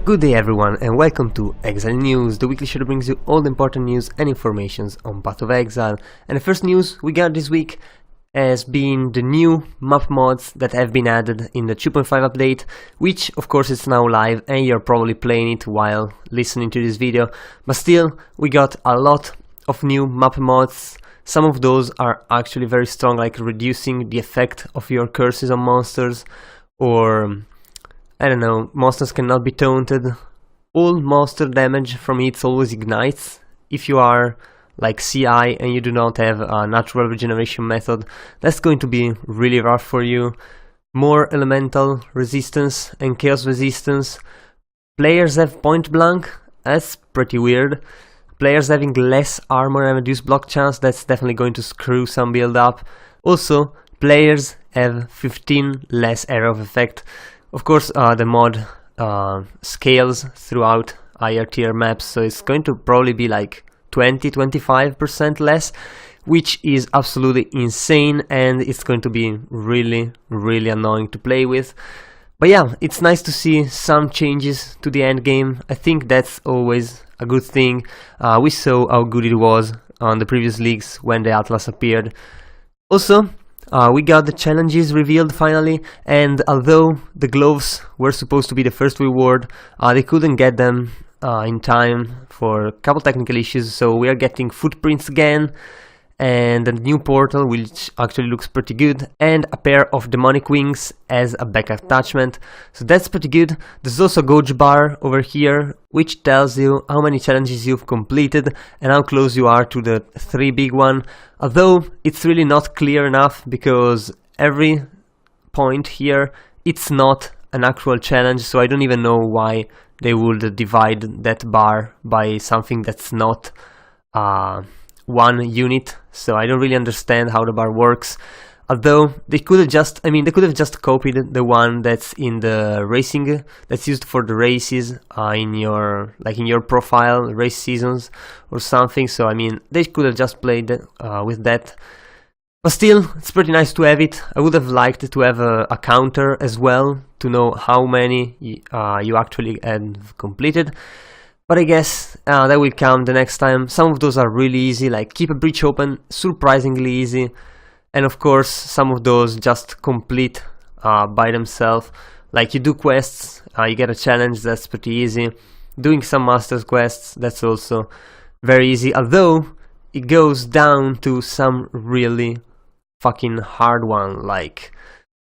Good day everyone and welcome to Exile News, the weekly show that brings you all the important news and informations on Path of Exile. And the first news we got this week has been the new map mods that have been added in the 2.5 update, which of course is now live and you're probably playing it while listening to this video. But still, we got a lot of new map mods. Some of those are actually very strong, like reducing the effect of your curses on monsters, or I don't know, monsters cannot be taunted. All monster damage from it always ignites. If you are like CI and you do not have a natural regeneration method, that's going to be really rough for you. More elemental resistance and chaos resistance. Players have point blank, that's pretty weird. Players having less armor and reduced block chance, that's definitely going to screw some build up. Also, players have 15 less area of effect. Of course, the mod scales throughout higher tier maps, so it's going to probably be like 20-25% less, which is absolutely insane, and it's going to be really annoying to play with. But yeah, it's nice to see some changes to the end game. I think that's always a good thing. We saw how good it was on the previous leagues when the Atlas appeared. Also, we got the challenges revealed finally, and although the gloves were supposed to be the first reward, they couldn't get them in time for a couple technical issues, so we are getting footprints again, and a new portal which actually looks pretty good, and a pair of demonic wings as a back attachment, so that's pretty good. There's also a gauge bar over here which tells you how many challenges you've completed and how close you are to the 3 big one, although it's really not clear enough because every point here it's not an actual challenge, so I don't even know why they would divide that bar by something that's not one unit, so I don't really understand how the bar works. Although they could have just, they could have just copied the one that's in the racing, that's used for the races in your profile, race seasons or something. So they could have just played with that. But still, it's pretty nice to have it. I would have liked to have a counter as well to know how many you actually have completed. But I guess that will come the next time. Some of those are really easy, like keep a breach open, surprisingly easy. And of course, some of those just complete by themselves. Like you do quests, you get a challenge, that's pretty easy. Doing some master's quests, that's also very easy. Although, it goes down to some really fucking hard one. Like,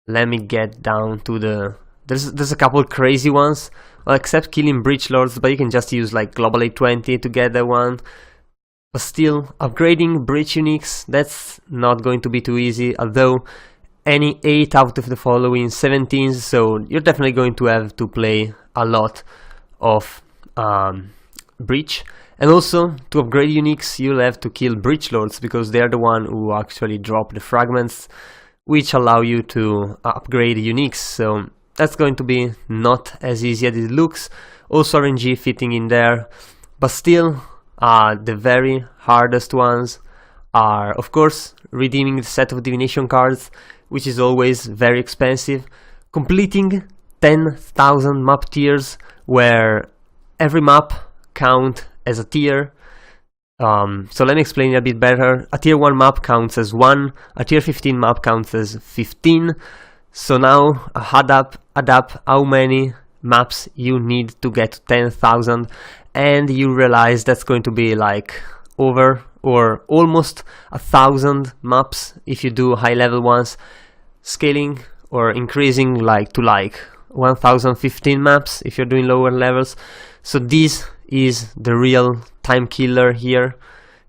let me get down to the... There's a couple crazy ones. Well, except killing breach lords, but you can just use like global 820 to get that one. But still, upgrading breach uniques, that's not going to be too easy, although any 8 out of the following 17s, so you're definitely going to have to play a lot of breach. And also, to upgrade uniques, you'll have to kill breach lords, because they're the one who actually drop the fragments, which allow you to upgrade uniques, so that's going to be not as easy as it looks. Also RNG fitting in there, but still the very hardest ones are of course redeeming the set of divination cards, which is always very expensive, completing 10,000 map tiers where every map count as a tier. So let me explain it a bit better. A tier 1 map counts as 1, a tier 15 map counts as 15. So now add up how many maps you need to get to 10,000, and you realize that's going to be like over or almost 1,000 maps if you do high level ones, scaling or increasing like to like 1,015 maps if you're doing lower levels. So this is the real time killer here.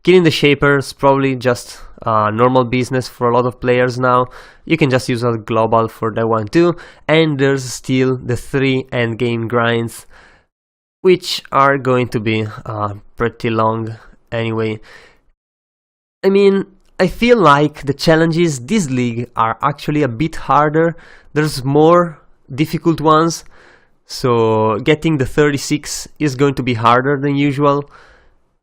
Killing the Shaper is probably just normal business for a lot of players now. You can just use a global for that one too. And there's still the 3 endgame grinds, which are going to be pretty long anyway. I feel like the challenges this league are actually a bit harder. There's more difficult ones. So getting the 36 is going to be harder than usual.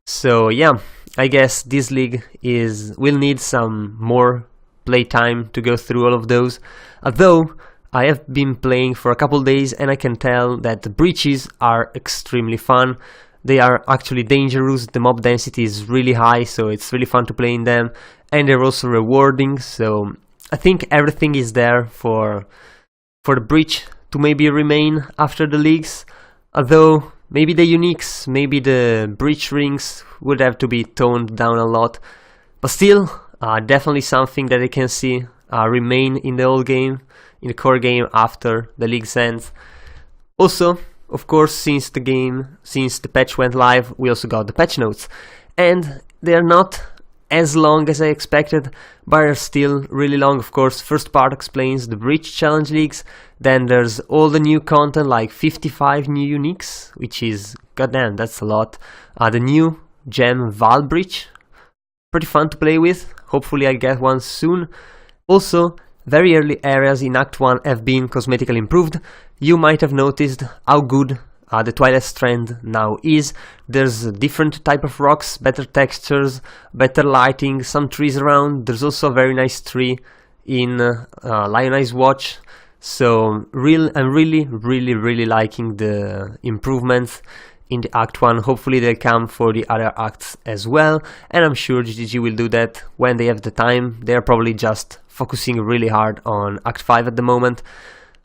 So yeah, I guess this league will need some more playtime to go through all of those. Although I have been playing for a couple days and I can tell that the breaches are extremely fun. They are actually dangerous, the mob density is really high, so it's really fun to play in them, and they're also rewarding, so I think everything is there for the breach to maybe remain after the leagues, although maybe the uniques, maybe the breach rings would have to be toned down a lot, but still, definitely something that I can see remain in the old game, in the core game after the leagues ends. Also, of course, since the patch went live, we also got the patch notes, and they're not as long as I expected, but they're still really long. Of course, first part explains the breach challenge leagues, then there's all the new content, like 55 new uniques, which is, goddamn, that's a lot. The new gem Val breach, pretty fun to play with, hopefully I get one soon. Also, very early areas in Act 1 have been cosmetically improved. You might have noticed how good the Twilight Strand now is. There's a different type of rocks, better textures, better lighting, some trees around. There's also a very nice tree in Lionized Watch. So I'm really liking the improvements in the Act 1. Hopefully they come for the other acts as well, and I'm sure GGG will do that when they have the time. They're probably just focusing really hard on Act 5 at the moment.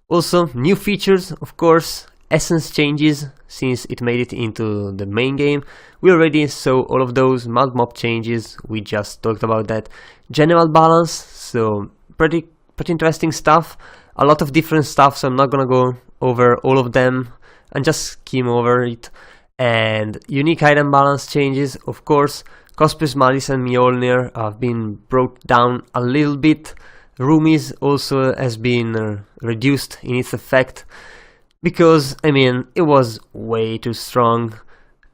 Also, new features, of course, essence changes since it made it into the main game. We already saw all of those. Mob changes, we just talked about that. General balance, so pretty interesting stuff. A lot of different stuff, so I'm not gonna go over all of them and just skim over it. And unique item balance changes, of course. Cosplay's Malice and Mjolnir have been brought down a little bit. Rumi's also has been reduced in its effect, because, I mean, it was way too strong.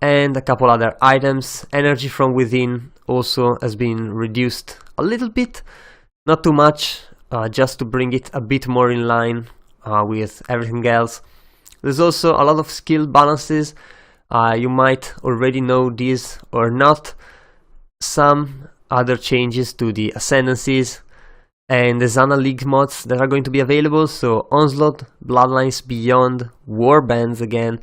And a couple other items. Energy from Within also has been reduced a little bit, not too much, just to bring it a bit more in line with everything else. There's also a lot of skill balances. You might already know these or not. Some other changes to the Ascendancies and the Zana League mods that are going to be available, so Onslaught, Bloodlines Beyond, Warbands again,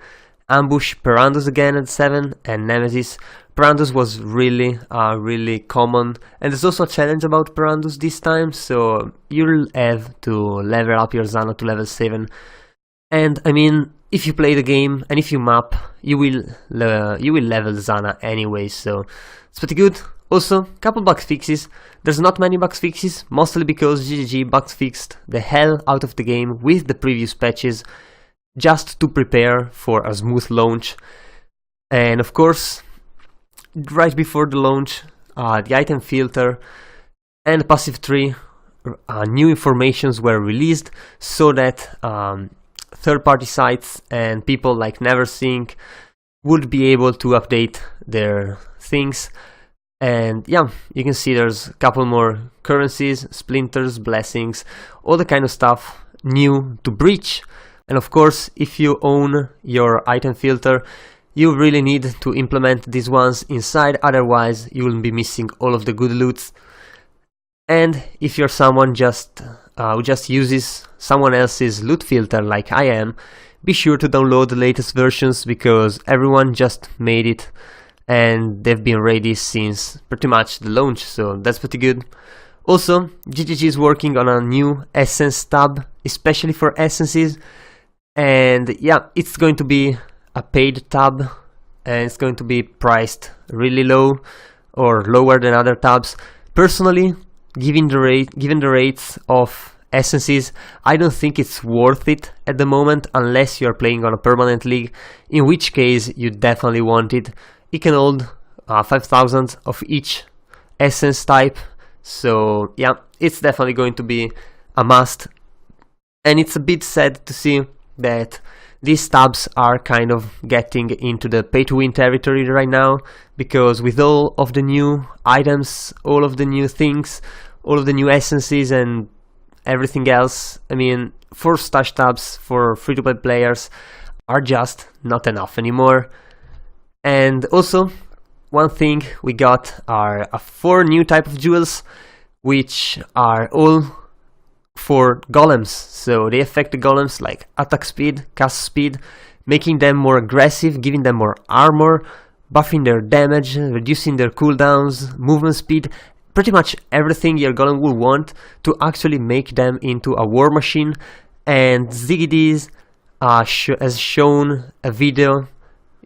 Ambush, Perandus again at 7, and Nemesis. Perandus was really common, and there's also a challenge about Perandus this time, so you'll have to level up your Zana to level 7. And I mean, if you play the game and if you map, you will level Zana anyway, so it's pretty good. Also, couple bug fixes. There's not many bug fixes, mostly because GGG bug fixed the hell out of the game with the previous patches, just to prepare for a smooth launch. And of course, right before the launch, the item filter and the passive tree, new informations were released so that third-party sites and people like Neversink would be able to update their things. And yeah, you can see there's a couple more currencies, splinters, blessings, all the kind of stuff new to breach. And of course, if you own your item filter, you really need to implement these ones inside, otherwise you will be missing all of the good loots. And if you're someone who just uses someone else's loot filter like I am, be sure to download the latest versions, because everyone just made it and they've been ready since pretty much the launch, so that's pretty good. Also, GGG is working on a new Essence tab, especially for Essences, and yeah, it's going to be a paid tab, and it's going to be priced really low, or lower than other tabs. Personally, given the rates of Essences, I don't think it's worth it at the moment, unless you're playing on a permanent league, in which case you definitely want it. It can hold 5,000 of each essence type, so yeah, it's definitely going to be a must. And it's a bit sad to see that these tabs are kind of getting into the pay-to-win territory right now, because with all of the new items, all of the new things, all of the new essences and everything else, I mean, 4 stash tabs for free-to-play players are just not enough anymore. And also, one thing we got are 4 new type of jewels, which are all for golems, so they affect the golems like attack speed, cast speed, making them more aggressive, giving them more armor, buffing their damage, reducing their cooldowns, movement speed, pretty much everything your golem will want to actually make them into a war machine. And ZiggyD's has shown a video,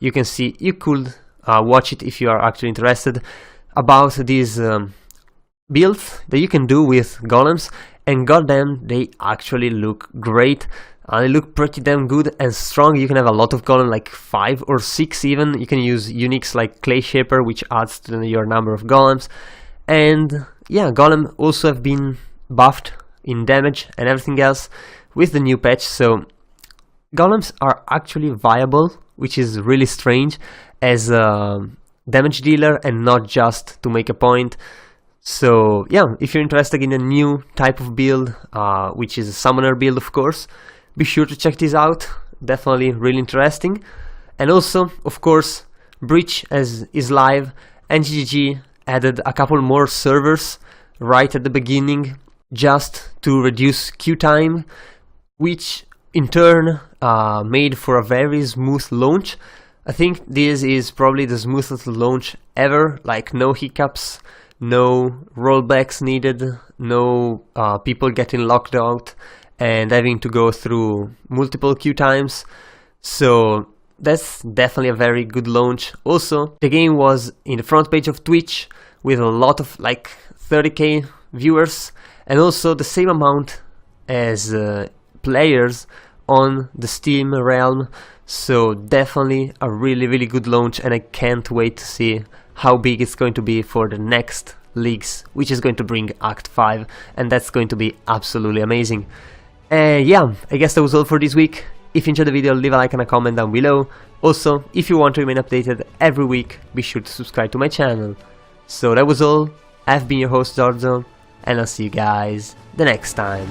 you can see, you could watch it if you are actually interested, about these builds that you can do with golems, and goddamn, they actually look great. They look pretty damn good and strong. You can have a lot of golem, like 5 or 6 even. You can use uniques like Clay Shaper, which adds to your number of golems. And yeah, golem also have been buffed in damage and everything else with the new patch, so golems are actually viable, which is really strange, as a damage dealer and not just to make a point. So yeah, if you're interested in a new type of build, which is a summoner build of course, be sure to check this out. Definitely really interesting. And also, of course, Breach is live, and GGG added a couple more servers right at the beginning just to reduce queue time, which in turn made for a very smooth launch. I think this is probably the smoothest launch ever, like no hiccups, no rollbacks needed, no people getting locked out and having to go through multiple queue times. So that's definitely a very good launch. Also, the game was in the front page of Twitch with a lot of like 30k viewers, and also the same amount as players on the Steam realm. So definitely a really good launch, and I can't wait to see how big it's going to be for the next leagues, which is going to bring Act 5, and that's going to be absolutely amazing. Yeah, I guess that was all for this week. If you enjoyed the video, leave a like and a comment down below. Also, if you want to remain updated every week, be sure to subscribe to my channel. So that was all. I've been your host Zorzo, and I'll see you guys the next time.